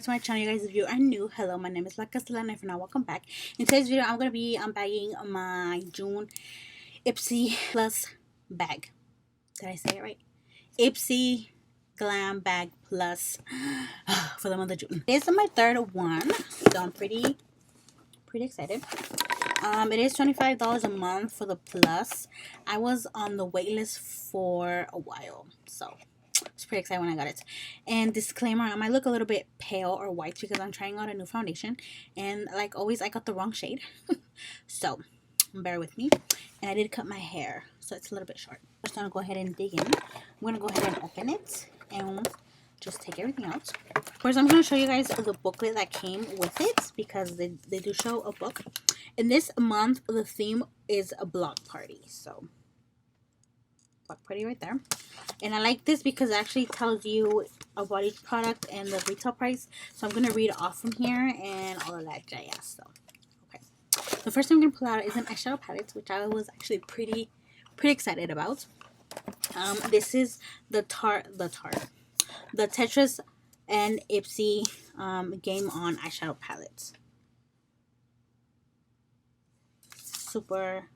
to my channel, you guys. If you are new, hello, my name is La Castellana. If not, welcome back. In today's video, I'm going to be unbagging my June IPSY Plus bag. Did I say it right? IPSY Glam Bag Plus for the month of June. This is my third one, so I'm pretty excited. It is $25 a month for the Plus. I was on the wait list for a while, so I was pretty excited when I got it. And disclaimer, I might look a little bit pale or white because I'm trying out a new foundation, and like always I got the wrong shade. So bear with me. And I did cut my hair, so it's a little bit short. I'm just gonna go ahead and dig in. I'm gonna go ahead and open it and just take everything out. First, I'm gonna show you guys the booklet that came with it because they do show a book. And this month the theme is a block party, so block party right there. And I like this because it actually tells you about each product and the retail price. So I'm going to read off from here and all of that jazz. So, okay. The first thing I'm going to pull out is an eyeshadow palette, which I was actually pretty excited about. This is the Tetris and IPSY Game On eyeshadow palettes. Super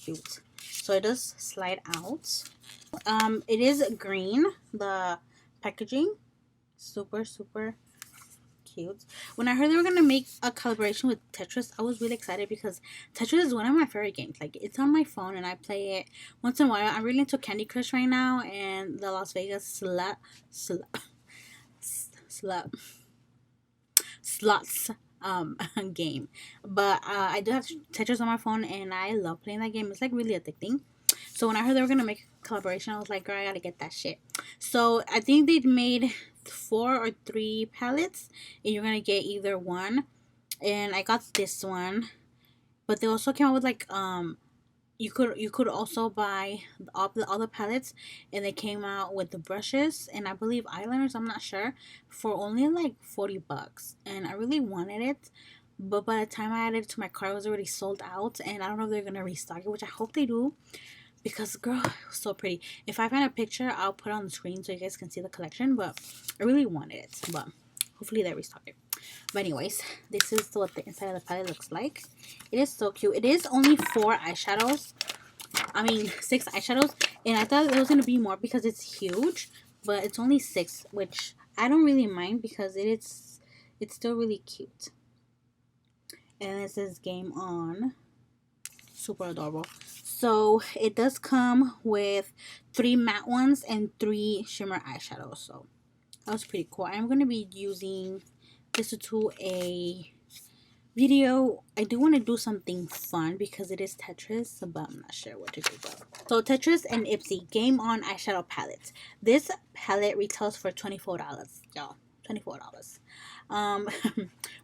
cute. So it does slide out. It is green, the packaging. Super cute. When I heard they were gonna make a collaboration with Tetris, I was really excited because Tetris is one of my favorite games. Like, it's on my phone and I play it once in a while. I'm really into Candy Crush right now and the Las Vegas slots game. But I do have Tetris on my phone and I love playing that game. It's like really addicting. So when I heard they were gonna make a collaboration, I was like, girl, I gotta get that shit. So I think they made 4 or 3 palettes and you're gonna get either one. And I got this one, but they also came out with like you could also buy all the palettes, and they came out with the brushes and I believe eyeliners, I'm not sure, for only like $40. And I really wanted it, but by the time I added it to my cart, it was already sold out. And I don't know if they're gonna restock it, which I hope they do, because girl, it was so pretty. If I find a picture, I'll put it on the screen so you guys can see the collection. But I really wanted it, but hopefully they restock it. But anyways, this is what the inside of the palette looks like. It is so cute. It is only 4 eyeshadows. I mean 6 eyeshadows, and I thought there was gonna be more because it's huge, but it's only 6, which I don't really mind because it's still really cute. And this is Game On. Super adorable. So it does come with 3 matte ones and 3 shimmer eyeshadows. So that was pretty cool. I'm going to be using this to do a video. I do want to do something fun because it is Tetris, but I'm not sure what to do though. So Tetris and IPSY Game On eyeshadow palettes. This palette retails for $24, y'all. $24.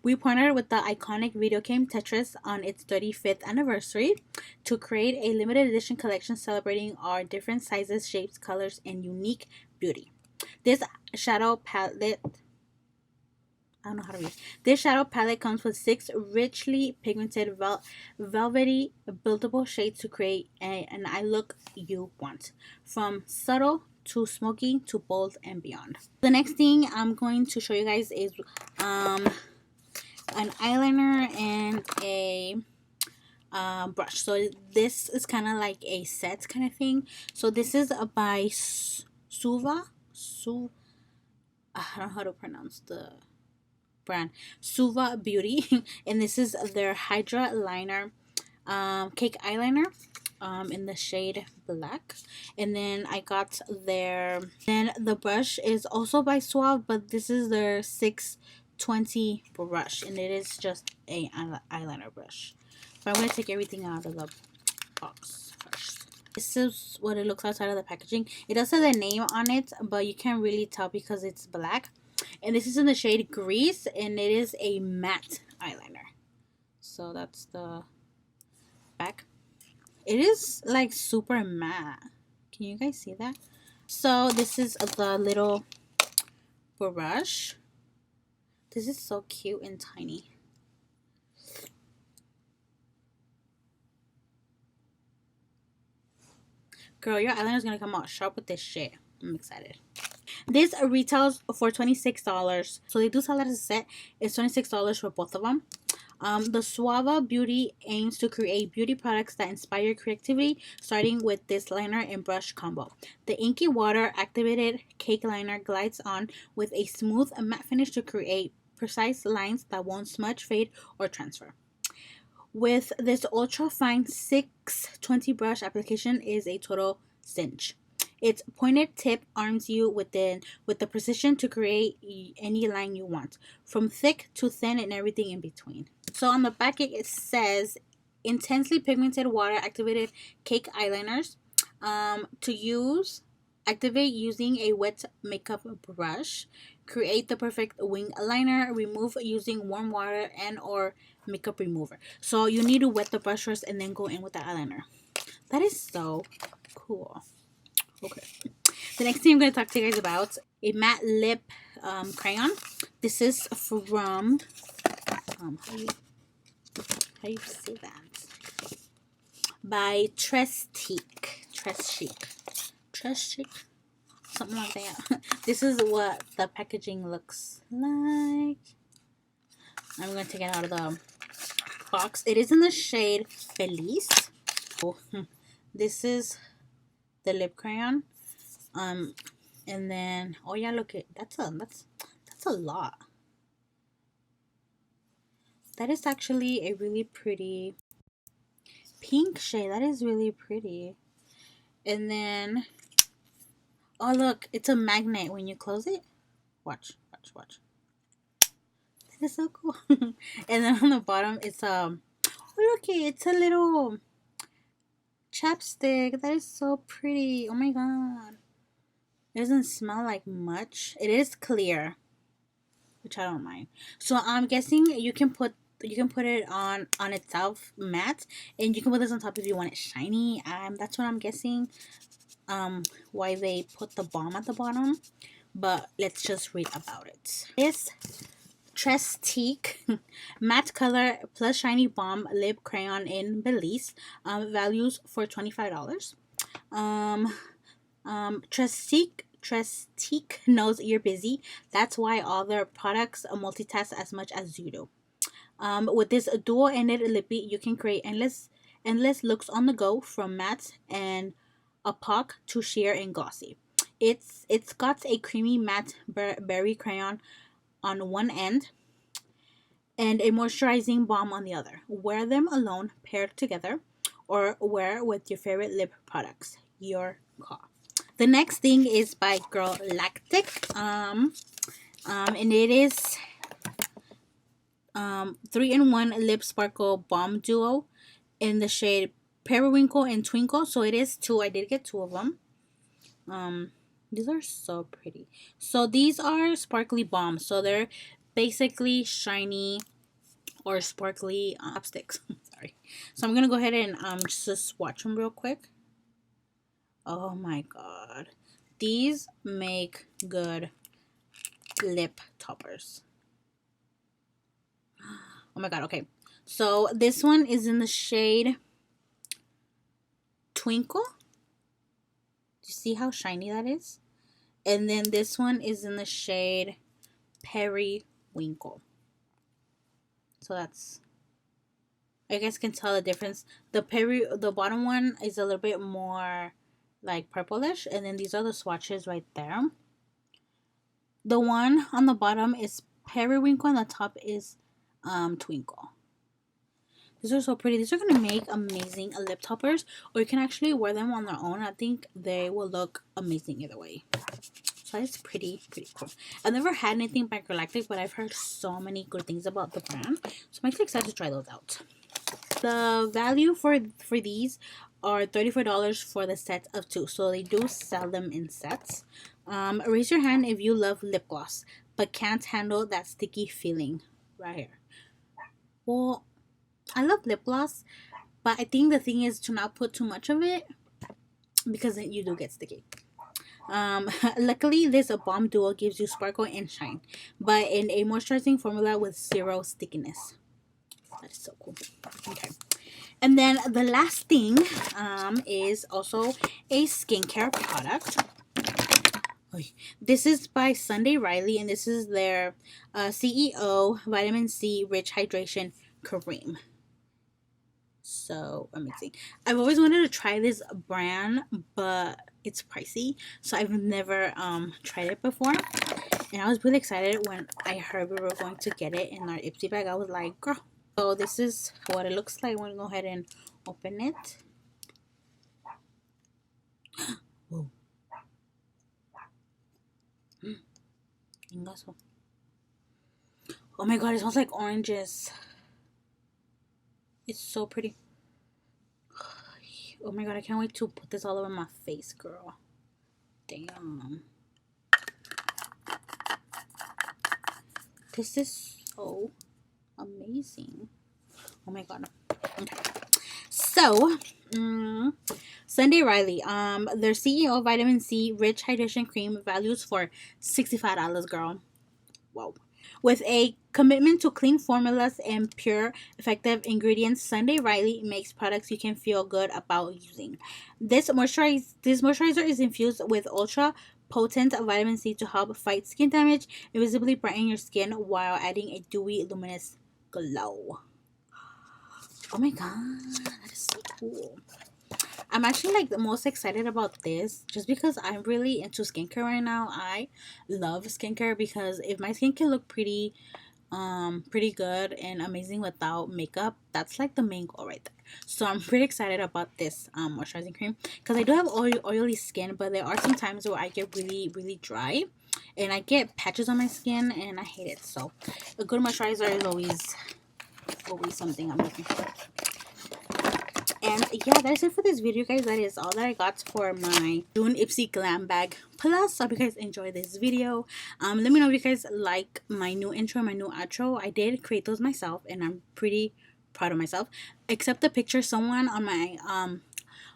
We partnered with the iconic video game Tetris on its 35th anniversary to create a limited edition collection celebrating our different sizes, shapes, colors, and unique beauty. This shadow palette, I don't know how to read. This shadow palette comes with 6 richly pigmented velvety buildable shades to create an eye look you want, from subtle to smoky to bold and beyond. The next thing I'm going to show you guys is an eyeliner and a brush. So this is kind of like a set kind of thing. So this is by Suva. I don't know how to pronounce the brand. Suva Beauty. And this is their Hydra liner, cake eyeliner, in the shade black. And then I got then the brush is also by Suave, but this is their 620 brush, and it is just a eyeliner brush. But I'm going to take everything out of the box first. This is what it looks outside of the packaging. It does have the name on it, but you can't really tell because it's black. And this is in the shade Grease, and it is a matte eyeliner. So that's the back. It is like super matte. Can you guys see that? So this is the little brush. This is so cute and tiny. Girl, your eyeliner is gonna come out sharp with this shit. I'm excited. This retails for $26. So they do sell it as a set. It's $26 for both of them. The Suava Beauty aims to create beauty products that inspire creativity, starting with this liner and brush combo. The inky water activated cake liner glides on with a smooth matte finish to create precise lines that won't smudge, fade, or transfer. With this ultra fine 620 brush application is a total cinch. Its pointed tip arms you with the precision to create any line you want, from thick to thin and everything in between. So on the back it says intensely pigmented water activated cake eyeliners. Activate using a wet makeup brush. Create the perfect wing liner. Remove using warm water and or makeup remover. So you need to wet the brush first and then go in with the eyeliner. That is so cool. Okay. The next thing I'm going to talk to you guys about, a matte lip crayon. This is from how you say that? By Trestique. Something like that. This is what the packaging looks like. I'm going to take it out of the box. It is in the shade Feliz. Oh, this is the lip crayon. And then, oh yeah, look at that's a lot. That is actually a really pretty pink shade. That is really pretty. And then, oh look, it's a magnet when you close it. Watch. This is so cool. And then on the bottom, it's oh look, it's a little chapstick. That is so pretty. Oh my god. It doesn't smell like much. It is clear, which I don't mind. So I'm guessing you can put it on itself matte, and you can put this on top if you want it shiny. That's what I'm guessing. Why they put the balm at the bottom, but let's just read about it. This Trestique matte color plus shiny balm lip crayon in Belize. Values for $25. Trestique knows you're busy. That's why all their products multitask as much as you do. With this dual-ended lippy, you can create endless looks on the go, from matte and opaque to sheer and glossy. It's got a creamy matte berry crayon on one end and a moisturizing balm on the other. Wear them alone, paired together, or wear with your favorite lip products. Your call. The next thing is by Girl Lactic. And it is 3-in-1 Lip Sparkle Balm Duo in the shade Periwinkle and Twinkle. So it is 2. I did get 2 of them. These are so pretty. So these are sparkly balms. So they're basically shiny or sparkly lipsticks. Sorry. So I'm going to go ahead and just swatch them real quick. Oh my god. These make good lip toppers. Oh my god, okay. So this one is in the shade Twinkle. Do you see how shiny that is? And then this one is in the shade Periwinkle. So that's, I guess can tell the difference. The bottom one is a little bit more like purplish, and then these are the swatches right there. The one on the bottom is Periwinkle and the top is Twinkle. These are so pretty. These are going to make amazing lip toppers, or you can actually wear them on their own. I think they will look amazing either way. So it's pretty cool. I've never had anything by Galactic, but I've heard so many good things about the brand, so I'm actually excited to try those out. The value for these are $34 for the set of 2, so they do sell them in sets. Raise your hand if you love lip gloss but can't handle that sticky feeling right here. Well, I love lip gloss, but I think the thing is to not put too much of it, because then you do get sticky. Luckily, this balm duo gives you sparkle and shine, but in a moisturizing formula with 0 stickiness. That is so cool. Okay. And then the last thing is also a skincare product. This is by Sunday Riley, and this is their CEO Vitamin C Rich Hydration Cream. So amazing. I've always wanted to try this brand, but it's pricey, so I've never tried it before. And I was really excited when I heard we were going to get it in our IPSY bag. I was like, girl. So this is what it looks like. I'm going to go ahead and open it. Whoa. Oh my god, it smells like oranges. It's so pretty. Oh my god, I can't wait to put this all over my face, girl. Damn. This is so amazing. Oh my god. Okay. So, Sunday Riley, their CEO Vitamin C Rich Hydration Cream values for $65, girl. Wow. With a commitment to clean formulas and pure, effective ingredients, Sunday Riley makes products you can feel good about using. This moisturizer is infused with ultra potent vitamin C to help fight skin damage and visibly brighten your skin while adding a dewy, luminous glow. Oh my god, that is so cool. I'm actually like the most excited about this just because I'm really into skincare right now. I love skincare because if my skin can look pretty good and amazing without makeup, that's like the main goal right there. So I'm pretty excited about this moisturizing cream because I do have oily skin, but there are some times where I get really dry and I get patches on my skin and I hate it. So a good moisturizer is always something I'm looking for. And yeah, that's it for this video, guys. That is all that I got for my June IPSY Glam Bag Plus. I hope you guys enjoyed this video. Let me know if you guys like my new intro and my new outro. I did create those myself and I'm pretty proud of myself. Except the picture, someone on my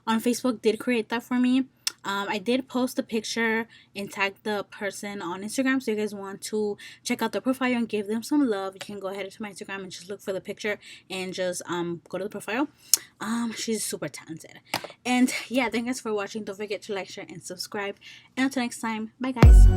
on Facebook did create that for me. I did post the picture and tag the person on Instagram, so you guys want to check out the profile and give them some love, you can go ahead to my Instagram and just look for the picture and just go to the profile. She's super talented. And yeah, thank you guys for watching. Don't forget to like, share, and subscribe. And until next time, bye guys.